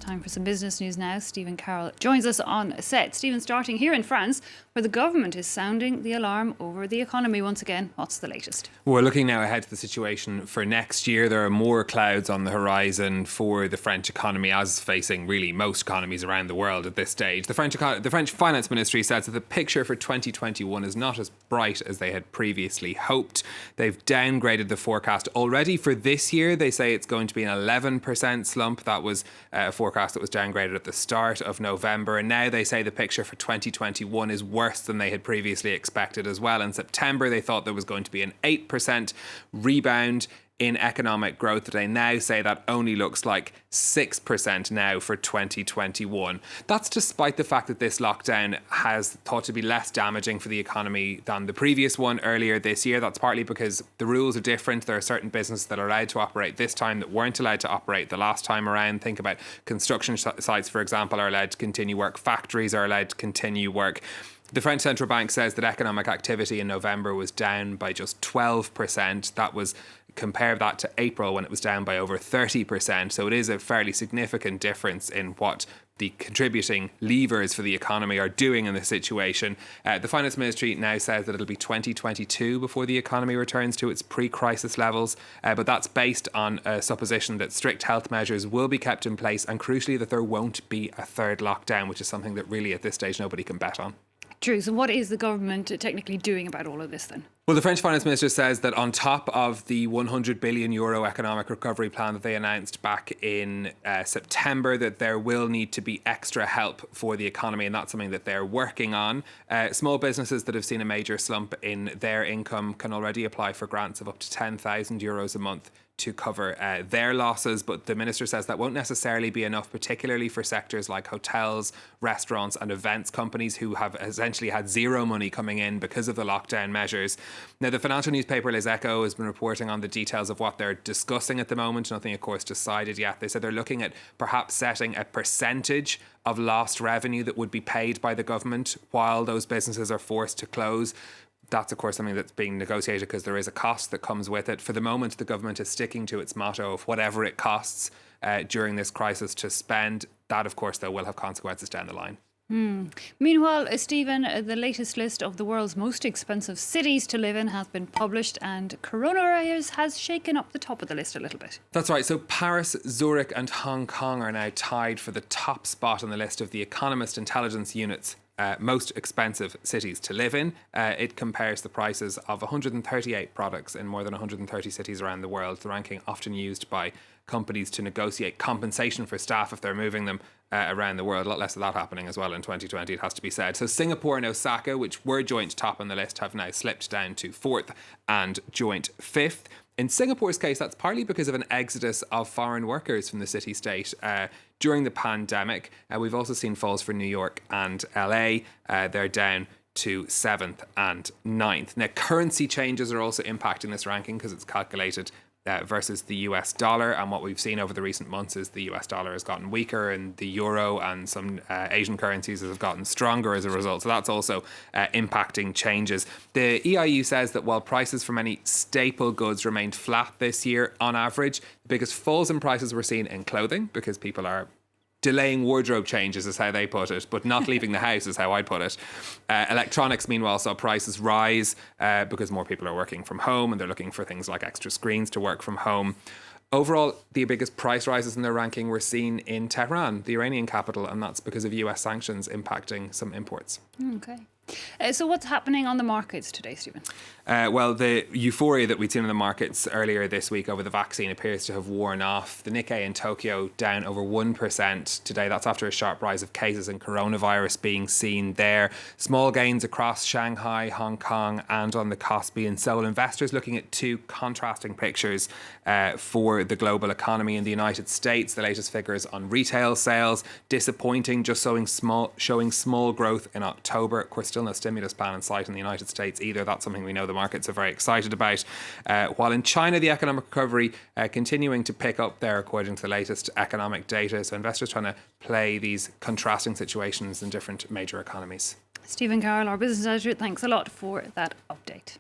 Time for some business news now. Stephen Carroll joins us on set. Stephen, starting here in France, where the government is sounding the alarm over the economy once again. What's the latest? We're looking now ahead to the situation for next year. There are more clouds on the horizon for the French economy, as facing really most economies around the world at this stage. The French Finance Ministry says that the picture for 2021 is not as bright as they had previously hoped. They've downgraded the forecast already for this year. They say it's going to be an 11% slump. That was a forecast that was downgraded at the start of November. And now they say the picture for 2021 is worse than they had previously expected as well. In September, they thought there was going to be an 8% rebound in economic growth. They now say that only looks like 6% now for 2021. That's despite the fact that this lockdown has thought to be less damaging for the economy than the previous one earlier this year. That's partly because the rules are different. There are certain businesses that are allowed to operate this time that weren't allowed to operate the last time around. Think about construction sites, for example, are allowed to continue work. Factories are allowed to continue work. The French Central Bank says that economic activity in November was down by just 12%. Compare that to April, when it was down by over 30%. So it is a fairly significant difference in what the contributing levers for the economy are doing in this situation. The Finance Ministry now says that it'll be 2022 before the economy returns to its pre-crisis levels. But that's based on a supposition that strict health measures will be kept in place, and crucially that there won't be a third lockdown, which is something that really at this stage nobody can bet on. True. So what is the government technically doing about all of this then? Well, the French Finance Minister says that on top of the €100 billion economic recovery plan that they announced back in September, that there will need to be extra help for the economy, and that's something that they're working on. Small businesses that have seen a major slump in their income can already apply for grants of up to €10,000 a month to cover their losses, but the minister says that won't necessarily be enough, particularly for sectors like hotels, restaurants and events companies who have essentially had zero money coming in because of the lockdown measures. Now, the financial newspaper Les Echos has been reporting on the details of what they're discussing at the moment. Nothing, of course, decided yet. They said they're looking at perhaps setting a percentage of lost revenue that would be paid by the government while those businesses are forced to close. That's, of course, something that's being negotiated because there is a cost that comes with it. For the moment, the government is sticking to its motto of whatever it costs during this crisis to spend. That, of course, though, will have consequences down the line. Meanwhile, Stephen, the latest list of the world's most expensive cities to live in has been published, and coronavirus has shaken up the top of the list a little bit. That's right. So Paris, Zurich and Hong Kong are now tied for the top spot on the list of the Economist Intelligence Unit's most expensive cities to live in. It compares the prices of 138 products in more than 130 cities around the world. The ranking often used by companies to negotiate compensation for staff if they're moving them around the world. A lot less of that happening as well in 2020, it has to be said. So Singapore and Osaka, which were joint top on the list, have now slipped down to 4th and joint 5th. In Singapore's case, that's partly because of an exodus of foreign workers from the city-state during the pandemic. We've also seen falls for New York and LA. They're down to 7th and 9th. Now, currency changes are also impacting this ranking because it's calculated versus the US dollar, and what we've seen over the recent months is the US dollar has gotten weaker and the euro and some Asian currencies have gotten stronger as a result. So that's also impacting changes. The EIU says that while prices for many staple goods remained flat this year on average, the biggest falls in prices were seen in clothing because people are delaying wardrobe changes is how they put it, but not leaving the house is how I put it. Electronics, meanwhile, saw prices rise because more people are working from home and they're looking for things like extra screens to work from home. Overall, the biggest price rises in their ranking were seen in Tehran, the Iranian capital, and that's because of US sanctions impacting some imports. Okay. So what's happening on the markets today, Stephen? Well, the euphoria that we'd seen in the markets earlier this week over the vaccine appears to have worn off. The Nikkei in Tokyo down over 1% today. That's after a sharp rise of cases and coronavirus being seen there. Small gains across Shanghai, Hong Kong and on the Kospi and Seoul. Investors looking at two contrasting pictures for the global economy in the United States. The latest figures on retail sales, disappointing, just showing small growth in October. Of course, still no stimulus plan in sight in the United States either. That's something we know the markets are very excited about. While in China, the economic recovery continuing to pick up there according to the latest economic data. So investors trying to play these contrasting situations in different major economies. Stephen Carroll, our business editor, thanks a lot for that update.